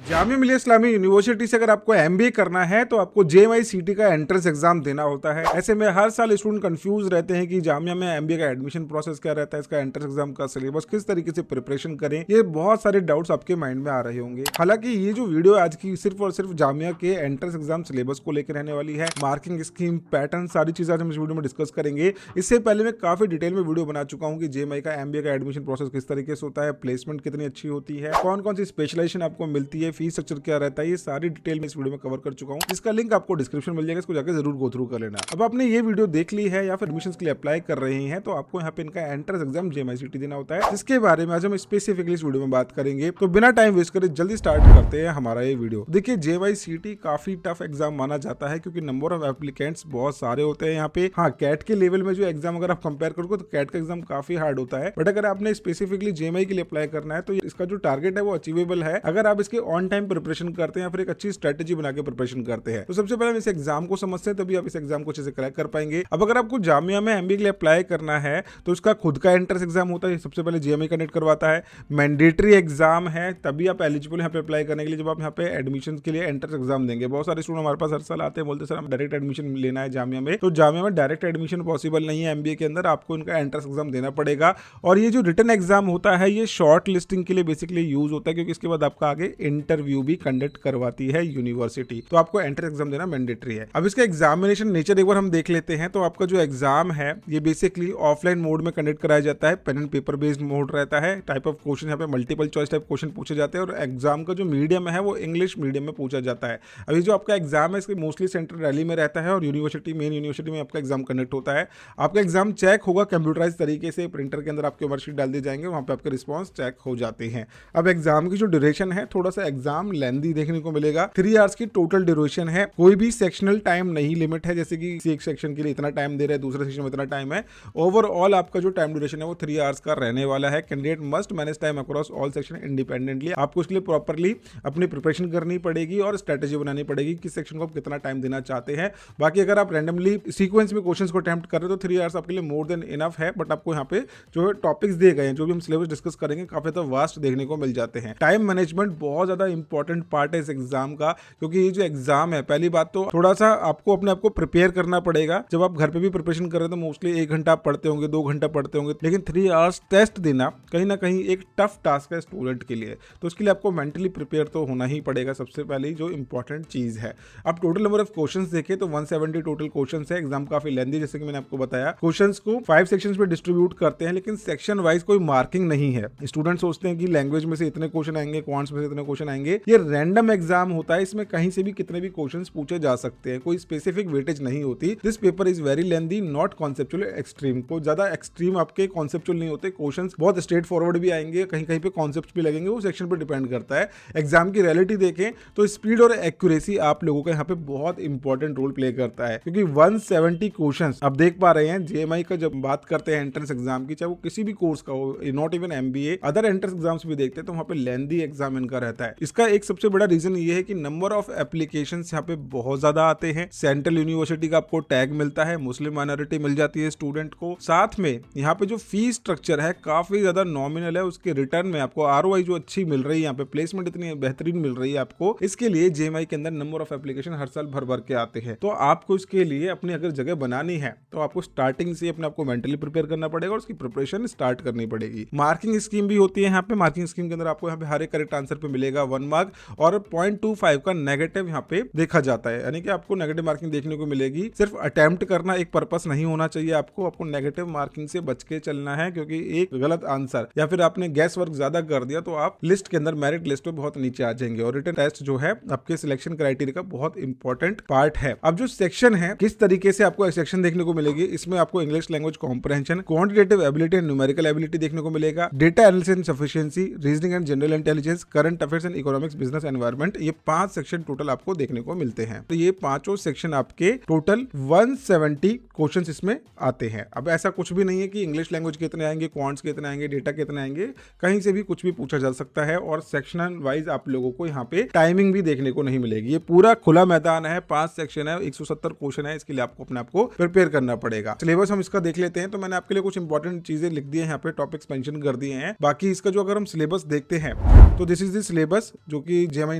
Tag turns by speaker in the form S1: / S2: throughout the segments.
S1: Jamia Millia Islamia university से अगर आपको एमबीए करना है तो आपको जेएमआई-सीटी का एंट्रेंस एग्जाम देना होता है। ऐसे में हर साल स्टूडेंट कंफ्यूज रहते हैं कि जामिया में एमबीए का एडमिशन प्रोसेस क्या रहता है, इसका एंट्रेंस एग्जाम का सिलेबस किस तरीके से प्रिपरेशन करें, ये बहुत सारे डाउट्स आपके माइंड में आ रहे होंगे। हालांकि ये जो वीडियो आज की सिर्फ और सिर्फ जामिया के एंट्रेंस एग्जाम सिलेबस को लेकर रहने वाली है। मार्किंग स्कीम, पैटर्न, सारी चीजें आज हम इस वीडियो में डिस्कस करेंगे। इससे पहले मैं काफी डिटेल में वीडियो बना चुका हूँ कि जेएमआई का एमबीए का एडमिशन प्रोसेस किस तरीके से होता है, प्लेसमेंट कितनी अच्छी होती है, कौन कौन सी स्पेशलाइजेशन आपको मिलती है, फीस स्ट्रक्चर क्या रहता है, ये सारी डिटेल में इस वीडियो में कवर कर चुका हूं, जिसका लिंक आपको डिस्क्रिप्शन मिल जाएगा। इसको जाकर जरूर गो थ्रू कर लेना। अब आपने ये वीडियो देख ली है या फिर एडमिशंस के लिए अप्लाई कर रहे हैं तो आपको यहाँ पे इनका एंट्रेंस एग्जाम जेएमआई-सीटी देना होता है, जिसके बारे में आज हम स्पेसिफिकली इस वीडियो में बात करेंगे। तो बिना टाइम वेस्ट करे जल्दी स्टार्ट करते हैं हमारा ये वीडियो। देखिए, जेएमआई-सीटी काफी टफ एग्जाम माना जाता है क्योंकि नंबर ऑफ एप्लीकेंट्स बहुत सारे होते हैं यहाँ पे। हाँ, कैट के लेवल में जो एग्जाम अगर आप कंपेयर करोगे तो कैट का एग्जाम काफी हार्ड होता है, बट अगर आपने स्पेसिफिकली जेएमआई के लिए अप्लाई करना है तो इसका जो टारगेट है वो अचीवेबल है अगर आप इसके ऑन टाइम प्रिपरेशन करते हैं या फिर एक अच्छी स्ट्रेटेजी बना के प्रिपरेशन करते हैं। तो सबसे पहले हम इस एग्जाम को समझते हैं, तभी आप इस एग्जाम को अच्छे से क्रैक कर पाएंगे। अब अगर आपको जामिया में एमबीए के लिए अप्लाई करना है तो उसका खुद का एंट्रेंस एग्जाम होता है, सबसे पहले जेएमआई कनेक्ट करवाता है। मैंडेटरी एग्जाम है, तभी आप एलिजिबल यहाँ पे अप्लाई करने के लिए जब आप यहाँ पे एडमिशन के लिए एंट्रेंस एग्जाम देंगे। बहुत सारे स्टूडेंट हमारे पास हर साल आते हैं, बोलते सर हम डायरेक्ट एडमिशन लेना है जामिया में, तो जामिया में डायरेक्ट एडमिशन पॉसिबल नहीं है। एमबीए के अंदर आपको इनका एंट्रेंस एग्जाम देना पड़ेगा। और ये जो रिटन एग्जाम होता है ये शॉर्ट लिस्टिंग के लिए बेसिकली यूज होता है, क्योंकि इसके बाद आपका आगे इंटरव्यू भी कंडक्ट करवाती है यूनिवर्सिटी, तो आपको एंट्रेंस एग्जाम देना मैंडेटरी है। अब इसका एग्जामिनेशन नेचर एक बार हम देख लेते हैं। तो आपका जो एग्जाम है ये बेसिकली ऑफलाइन मोड में कंडक्ट कराया जाता है, pen and paper based mode रहता है। टाइप ऑफ क्वेश्चन यहाँ पे मल्टीपल चॉइस टाइप क्वेश्चन पूछे जाते हैं और एग्जाम का जो मीडियम है वो इंग्लिश मीडियम में पूछा जाता है। अभी जो आपका एग्जाम है इसके मोस्टली सेंटर दिल्ली में रहता है और यूनिवर्सिटी, मेन यूनिवर्सिटी में आपका एग्जाम कंडक्ट होता है। आपका एग्जाम चेक होगा कंप्यूटराइज तरीके से, प्रिंटर के अंदर आपके वर्कशीट डाल दी जाएंगे, वहाँ पे आपके रिस्पॉन्स चेक हो जाते हैं। अब एग्जाम की जो ड्यूरेशन है थोड़ा सा एग्जाम लेंथी देखने को मिलेगा। 3 आवर्स की टोटल ड्यूरेशन है, कोई भी सेक्शनल टाइम नहीं लिमिट है, जैसे कि एक सेक्शन के लिए इतना टाइम दे रहे हैं, दूसरे सेक्शन में इतना टाइम है। ओवरऑल आपका जो टाइम ड्यूरेशन है वो 3 आवर्स का रहने वाला है। Candidate must manage time across all section independently. आपको इसके लिए प्रॉपर्ली अपनी प्रिपरेशन करनी पड़ेगी और स्ट्रेटेजी बनानी पड़ेगी किस सेक्शन को आप कितना टाइम देना चाहते हैं। बाकी अगर आप रैंडमली सीक्वेंस में क्वेश्चंस को अटेम्प्ट कर रहे हो तो 3 आवर्स आपके लिए मोर देन इनफ है, बट आपको यहाँ पे जो टॉपिक्स दिए गए हैं, जो भी हम सिलेबस डिस्कस करेंगे, काफी तो वास्ट देखने को मिल जाते हैं। टाइम मैनेजमेंट बहुत ज्यादा इंपॉर्टेंट पार्ट है इस एग्जाम का, क्योंकि ये जो एग्जाम है, पहली बात तो थोड़ा सा आपको अपने आप को प्रिपेयर करना पड़ेगा। जब आप घर पे भी प्रिपरेशन कर रहे हो तो मोस्टली 1 घंटा आप पढ़ते होंगे, 2 घंटा पढ़ते होंगे, लेकिन 3 आवर्स टेस्ट देना कहीं ना कहीं एक टफ टास्क है स्टूडेंट के लिए। तो उसके लिए आपको मेंटली प्रिपेयर तो होना ही पड़ेगा, सबसे पहले जो इंपॉर्टेंट चीज है। अब टोटल नंबर ऑफ क्वेश्चंस देखें तो 170 टोटल क्वेश्चंस है। एग्जाम काफी लेंथी, जैसे कि मैंने आपको बताया। क्वेश्चंस को 5 सेक्शंस में डिस्ट्रीब्यूट करते हैं, लेकिन सेक्शन वाइज कोई मार्किंग नहीं है। स्टूडेंट सोचते हैं कि लैंग्वेज में से इतने क्वेश्चन आएंगे, क्वांट्स में से इतने क्वेश्चन आएंगे। ये रैंडम एग्जाम होता है, इसमें कहीं से भी कितने भी क्वेश्चंस पूछे जा सकते हैं, कोई स्पेसिफिक वेटेज नहीं होती। This paper is very lengthy, not conceptual extreme. को ज्यादा एक्सट्रीम आपके कॉन्सेप्चुअल नहीं होते, क्वेश्चंस बहुत स्ट्रेट फॉरवर्ड भी आएंगे, कहीं कहीं पे कॉन्सेप्ट्स भी लगेंगे, वो सेक्शन पर डिपेंड करता है। एग्जाम की रियलिटी देखें तो स्पीड और एक्यूरेसी आप लोगों का यहाँ पे बहुत इंपॉर्टेंट रोल प्ले करता है, क्योंकि 170 क्वेश्चंस आप देख पा रहे हैं। जेएमआई का जब बात करते हैं एंट्रेंस एग्जाम की, चाहे वो किसी भी कोर्स का हो, not even MBA, other entrance exams भी देखते हैं तो वहाँ पे लेंथी एग्जाम इनका रहता है। इसका एक सबसे बड़ा रीजन ये है कि नंबर ऑफ एप्लीकेशंस यहाँ पे बहुत ज्यादा आते हैं। सेंट्रल यूनिवर्सिटी का आपको टैग मिलता है, मुस्लिम माइनॉरिटी मिल जाती है स्टूडेंट को। साथ में यहाँ पे जो फीस स्ट्रक्चर है काफी ज्यादा नॉमिनल है, उसके रिटर्न में आपको आरओआई जो अच्छी मिल रही है, यहाँ पे प्लेसमेंट इतनी बेहतरीन मिल रही है आपको। इसके लिए जेएमआई के अंदर नंबर ऑफ एप्लीकेशन हर साल भर भर के आते हैं। तो आपको इसके लिए अपनी अगर जगह बनानी है तो आपको स्टार्टिंग से अपने आपको मेंटली प्रिपेयर करना पड़ेगा और उसकी प्रिपरेशन स्टार्ट करनी पड़ेगी। मार्किंग स्कीम भी होती है यहाँ पे। मार्किंग स्कीम के अंदर आपको यहाँ पे हर एक करेक्ट आंसर पे मिलेगा 1 मार्क और 0.25 का नेगेटिव यहाँ पे देखा जाता है, यानी कि आपको नेगेटिव मार्किंग देखने को मिलेगी। सिर्फ अटेम्प्ट करना एक पर्पस नहीं होना चाहिए, आपको नेगेटिव मार्किंग से बच के चलना है, क्योंकि एक गलत आंसर या फिर आपने गैस वर्क ज्यादा कर दिया तो आप लिस्ट के अंदर, मेरिट लिस्ट में बहुत नीचे आ जाएंगे। और रिटन टेस्ट जो है आपके सिलेक्शन क्राइटेरिया का बहुत इंपॉर्टेंट पार्ट है। अब जो सेक्शन है, किस तरीके से आपको सेक्शन देखने को मिलेगी, इसमें आपको English language comprehension, quantitative ability and numerical ability देखने को मिलेगा, data analysis and sufficiency, reasoning and general intelligence, current affairs and economics, business environment. ये 5 सेक्शन टोटल आपको देखने को मिलते हैं। तो ये पांचों सेक्शन आपके टोटल 170 क्वेश्चंस इसमें आते हैं। अब ऐसा कुछ भी नहीं है कि इंग्लिश लैंग्वेज कितने आएंगे, क्वांट्स कितने आएंगे, डेटा कितने आएंगे, कहीं से भी कुछ भी पूछा जा सकता है। और सेक्शनल वाइज आप लोगों को यहाँ पे टाइमिंग भी देखने को नहीं मिलेगी। ये पूरा खुला मैदान है, 5 सेक्शन है, 170 क्वेश्चन है। इसके लिए आपको अपने आप को प्रिपेयर करना पड़ेगा। सिलेबस हम इसका देख लेते हैं। तो मैंने आपके लिए कुछ इंपॉर्टेंट चीजें लिख दी है यहाँ पे, टॉपिक्स मेंशन कर दिए हैं। बाकी इसका जो अगर हम सिलेबस देखते हैं तो दिस इज द सिलेबस। जो कि जेएमआई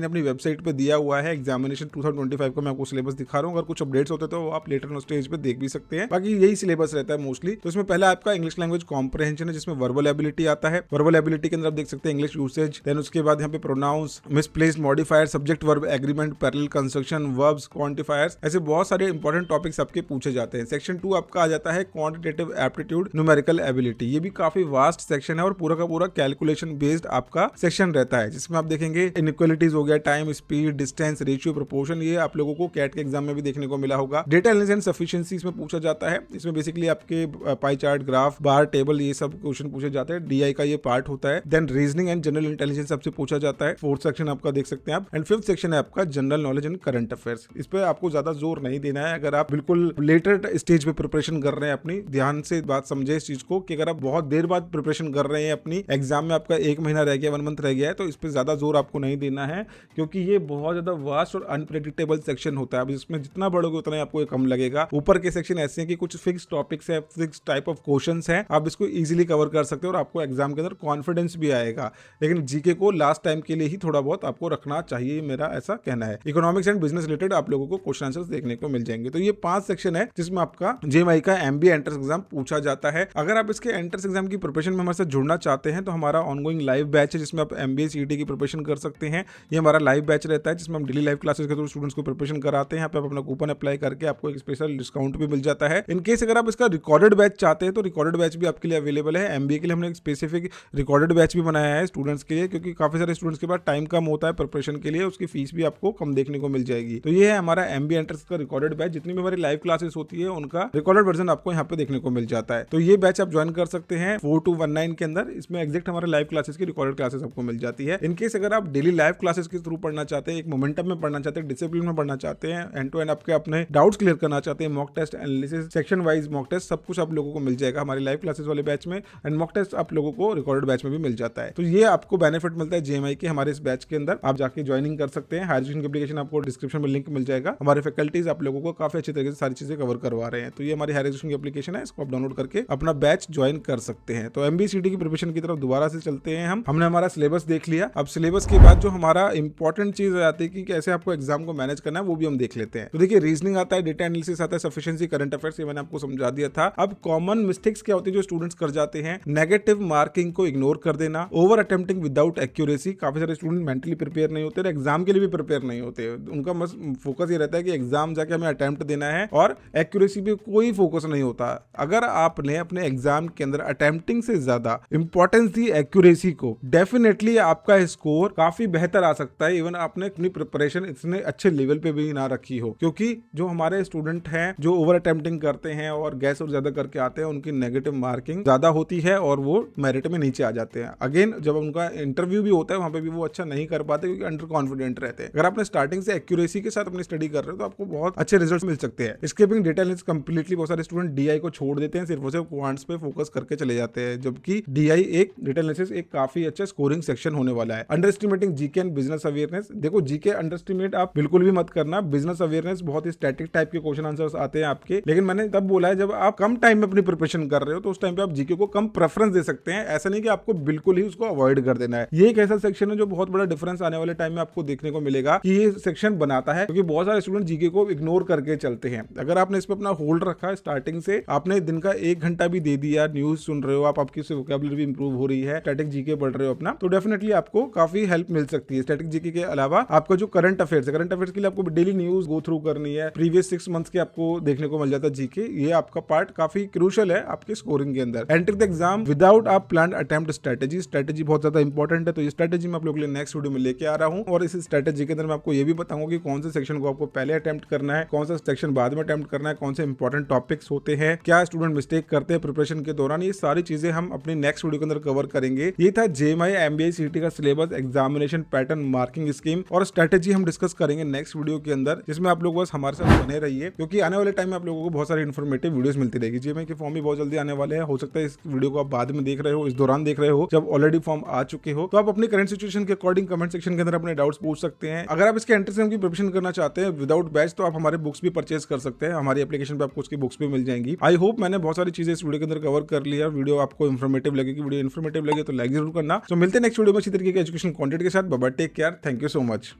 S1: ने अपनी वेबसाइट पे दिया हुआ है। एग्जामिनेशन 2025 का मैं आपको सिलेबस दिखा रहा हूँ, अगर कुछ अपडेट्स होते तो आप लेटर नो स्टेज पे देख भी सकते हैं। बाकी यही सिलेबस रहता है मोस्टली। तो इसमें पहले आपका इंग्लिश लैंग्वेज कॉम्प्रहेंशन है, जिसमें वर्बल एबिलिटी आता है। वर्बल एबिलिटी के अंदर आप देख सकते हैं इंग्लिश यूसेज, देन उसके बाद यहाँ पे pronouns, misplaced modifier, subject verb agreement, parallel construction, verbs, quantifiers, ऐसे बहुत सारे इंपॉर्टेंट टॉपिक्स आपके पूछे जाते हैं। सेक्शन 2 आपका आ जाता है क्वांटिटेटिव एप्टीट्यूड, न्यूमेरिकल एबिलिटी। ये भी काफी वास्ट सेक्शन है और पूरा का पूरा कैलकुलेशन बेस्ड आपका सेक्शन रहता है, जिसमें आप देखेंगे इनइक्वालिटीज हो गया, time, speed, distance, ratio, proportion, ये आप लोगों को कैट के एग्जाम में भी देखने को मिला होगा। डेटा एनालिसिस एंड सफिशिएंसी इसमें पूछा जाता है। इसमें बेसिकली आपके पाई चार्ट, ग्राफ, बार, टेबल, ये सब क्वेश्चन पूछे जाते हैं। डीआई का ये पार्ट होता है। Then reasoning and general intelligence आपसे पूछा जाता है। फोर्थ सेक्शन आपका देख सकते हैं आप। एंड फिफ्थ सेक्शन है आपका general knowledge and current affairs. इस पे आपको ज्यादा जोर नहीं देना है। अगर आप बिल्कुल लेटर स्टेज पे प्रिपरेशन कर रहे हैं, अपनी ध्यान से बात समझे इस चीज को, कि अगर आप बहुत देर बाद प्रिपरेशन कर रहे हैं, अपनी एग्जाम में आपका 1 महीना रह गया, 1 मंथ रह गया है, तो इस पे ज्यादा जोर आपको नहीं देना है, क्योंकि ये बहुत ज्यादा वास्ट और अनप्रेडिक्टेबल सेक्शन होता है। अब इसमें जितना बढ़ोगे उतना ही आपको कम लगेगा। ऊपर के सेक्शन ऐसे हैं कि कुछ फिक्स टॉपिक्स है, फिक्स टाइप ऑफ क्वेश्चंस हैं, आप इसको इजीली कवर कर सकते हो और आपको एग्जाम के अंदर कॉन्फिडेंस भी आएगा। लेकिन जीके को लास्ट टाइम के लिए ही थोड़ा बहुत आपको रखना चाहिए, मेरा ऐसा कहना है। इकोनॉमिक्स एंड बिजनेस रिलेटेड आप लोगों को क्वेश्चन आंसर्स देखने को मिल जाएंगे। तो ये 5 सेक्शन है जिसमें आपका जेएमआई का एमबीए एंट्रेंस एग्जाम पूछा जाता है। अगर आप इसके एंट्रेंस एग्जाम की प्रिपरेशन में हमारे साथ जुड़ना चाहते हैं तो हमारा ऑनगोइंग लाइव बैच है, जिसमें आप एमबीए सीईटी की प्रिपरेशन कर सकते हैं। ये हमारा लाइव बैच रहता है, जिसमें हम डेली लाइव क्लासेस के थ्रू स्टूडेंट्स को प्रिपरेशन कराते हैं। यहाँ पे आप अपना कूपन अप्लाई करके आपको एक स्पेशल डिस्काउंट भी मिल जाता है। इन केस अगर आप इसका रिकॉर्डेड बैच चाहते हैं तो रिकॉर्डेड बैच भी आपके लिए अवेलेबल है। एमबीए के लिए हमने एक स्पेसिफिक रिकॉर्डेड बैच भी बनाया है स्टूडेंट्स के लिए, क्योंकि काफी सारे स्टूडेंट्स के पास टाइम कम होता है प्रिपरेशन के लिए, उसकी फीस भी आपको कम देखने को मिल जाएगी। तो ये है हमारा एमबीए एंट्रेंस का रिकॉर्डेड बैच। जितनी भी हमारी लाइव क्लासेस होती है उनका रिकॉर्डेड वर्जन आपको यहाँ पे देखने को मिल जाता है। तो ये बैच आप ज्वाइन कर सकते हैं 4219 के अंदर। इसमें एग्जैक्ट हमारे लाइव क्लासेस की रिकॉर्डेड क्लासेस आपको मिल जाती है। इनकेस अगर आप डेली लाइव क्लासेस के थ्रू पढ़ना चाहते हैं, एक मोमेंटम में पढ़ना चाहते हैं, डिसिप्लिन में पढ़ना चाहते हैं, एंड टू एंड आपके अपने डाउट्स क्लियर करना चाहते हैं, mock test, analysis, section wise mock test, सब कुछ आप लोगों को मिल जाएगा हमारी लाइव क्लासेस वाले बैच में। एंड मॉक टेस्ट आप लोगों को रिकॉर्डेड बैच में भी मिल जाता है। तो ये आपको बेनिफिट मिलता है जेएमआई के हमारे इस बैच के अंदर। आप जाके ज्वाइनिंग कर सकते हैं। हायर एजुकेशन की एप्लीकेशन आपको डिस्क्रिप्शन में लिंक मिल जाएगा। हमारे फैकल्टीज आप लोगों को काफी अच्छे तरीके से सारी चीजें कवर करवा रहे हैं। तो ये हमारी हायर एजुकेशन की एप्लीकेशन है, इसको आप डाउनलोड करके अपना बैच ज्वाइन कर सकते हैं। तो एमबीसीटी की प्रिपरेशन की तरफ दोबारा से चलते हैं हम। हमने हमारा सिलेबस देख लिया। अब सिलेबस के बाद जो हमारा इंपॉर्टेंट चीज आती है कि कैसे आपको एग्जाम को मैनेज करना है, वो भी हम देख लेते हैं। तो देखिए, रीजनिंग आता है, डेटा एनालिसिस आता है, सफिशिएंसी, करंट अफेयर्स, ये मैंने आपको समझा दिया था। अब कॉमन मिस्टेक्स क्या होती है जो स्टूडेंट्स कर जाते हैं? नेगेटिव मार्किंग को इग्नोर कर देना, ओवर अटेम्प्टिंग विदाउट एक्यूरेसी। काफी सारे स्टूडेंट मेंटली प्रिपेयर नहीं होते, एग्जाम के लिए भी प्रिपेयर नहीं होते। उनका बस फोकस ये रहता है कि एग्जाम जाके हमें अटेम्प्ट देना है, और एक्यूरेसी पे कोई फोकस नहीं होता। अगर आपने अपने एग्जाम के अंदर अटेम्प्टिंग से ज्यादा इंपॉर्टेंस दी एक्यूरेसी को, डेफिनेटली आपका स्कोर काफी बेहतर आ सकता है। इवन आपने अपनी प्रिपरेशन इतने अच्छे लेवल पे भी ना रखी हो, क्योंकि जो हमारे स्टूडेंट हैं जो ओवर अटेम्प्टिंग करते हैं और गैस और ज्यादा करके आते हैं, उनकी नेगेटिव मार्किंग ज्यादा होती है और वो मेरिट में नीचे आ जाते हैं। अगेन जब उनका इंटरव्यू भी होता है वहां पे भी वो अच्छा नहीं कर पाते, क्योंकि अंडर कॉन्फिडेंट रहते हैं। अगर आपने स्टार्टिंग से एक्यूरेसी के साथ अपनी स्टडी कर रहे हो तो आपको बहुत अच्छे रिजल्ट मिल सकते हैं। स्किपिंग डेटा एनालिसिस कंप्लीटली, बहुत सारे स्टूडेंट डीआई को छोड़ देते हैं, सिर्फ और सिर्फ क्वांट्स पे फोकस करके चले जाते हैं, जबकि डीआई एक डेटा एनालिसिस एक काफी अच्छा स्कोरिंग सेक्शन होने वाला है। Under estimating GK and business awareness. देखो, जीके अंडर एस्टिमेट आप बिल्कुल भी मत करना। बिजनेस अवेयरनेस बहुत ही स्टैटिक टाइप के क्वेश्चन आंसर्स आते हैं आपके, लेकिन मैंने तब बोला है जब आप कम टाइम में अपनी प्रिपरेशन कर रहे हो तो उस टाइम पे आप जीके को कम प्रेफरेंस दे सकते हैं। ऐसा नहीं कि आपको बिल्कुल ही उसको अवॉइड कर देना है। ये एक ऐसा सेक्शन है जो बहुत बड़ा डिफरेंस आने वाले टाइम में आपको देखने को मिलेगा कि ये सेक्शन बनाता है, क्योंकि बहुत सारे स्टूडेंट जीके को इग्नोर करके चलते हैं। अगर आपने इस पे अपना होल्ड रखा है, स्टार्टिंग से आपने दिन का 1 घंटा भी दे दिया, न्यूज सुन रहे हो आप, आपकी वोकैबुलरी भी इंप्रूव हो रही है, स्टैटिक जीके पढ़ रहे हो अपना, तो डेफिनेटली आपको काफी हेल्प मिल सकती है। स्टैटिक जीके के अलावा आपका जो करंट अफेयर्स है, करंट अफेयर्स के लिए आपको डेली न्यूज गो थ्रू करनी है, प्रीवियस 6 मंथ्स के आपको देखने को मिल जाता है जीके। ये आपका पार्ट काफी क्रूशियल है आपके स्कोरिंग के अंदर। एंटर द एग्जाम विदाउट आप प्लान अटेम्प्ट स्ट्रेटेजी। स्ट्रेटेजी बहुत ज्यादा इंपॉर्टेंट है, तो ये स्ट्रेटेजी मैं आप लोगों के लिए नेक्स्ट वीडियो में लेके आ रहा हूं। और इस स्ट्रेटेजी के अंदर मैं आपको ये भी बताऊंगा कि कौन से सेक्शन को आपको पहले अटेम्प्ट करना है, कौन सा सेक्शन बाद में अटेम्प्ट करना है, कौन से इंपॉर्टेंट टॉपिक्स होते हैं, क्या स्टूडेंट मिस्टेक करते हैं प्रिपरेशन के दौरान। ये सारी चीजें हम अपने नेक्स्ट वीडियो के अंदर कवर करेंगे। ये था जेएमआई एमबीए सीईटी का syllabus, examination pattern, marking scheme और स्ट्रेटेजी हम डिस्कस करेंगे नेक्स्ट वीडियो के अंदर, जिसमें आप लोग बस हमारे साथ बने रहिए, क्योंकि आने वाले टाइम में आप लोगों को बहुत सारी इन्फॉर्मेटिव वीडियोस मिलती रहेगी। जेएमआई के फॉर्म भी बहुत जल्दी आने वाले हैं। हो सकता है इस वीडियो को आप बाद में देख रहे हो, इस दौरान देख रहे हो, जब ऑलरेडी फॉर्म आ चुके हो, तो आप अपनी करंट सिचुएशन के अकॉर्डिंग कमेंट सेक्शन के अंदर अपने डाउट्स पूछ सकते हैं। अगर आप इसके एंट्रेंस एग्जाम की प्रिपरेशन करना चाहते हैं विदाउट बैच, तो आप हमारे बुक्स भी परचेज कर सकते हैं। हमारी एप्लीकेशन पे आपको उसकी बुक्स भी मिल जाएंगी। आई होप मैंने बहुत सारी चीजें इस वीडियो के अंदर कवर कर लिया। वीडियो आपको इन्फॉर्मेटिव लगेगी, वीडियो इन्फॉर्मेटिव लगे तो लाइक जरूर करना। तो मिलते हैं नेक्स्ट वीडियो में इसी तरीके के एजुकेशन कंटेंट के के साथ। Bye bye, take care, thank you so much.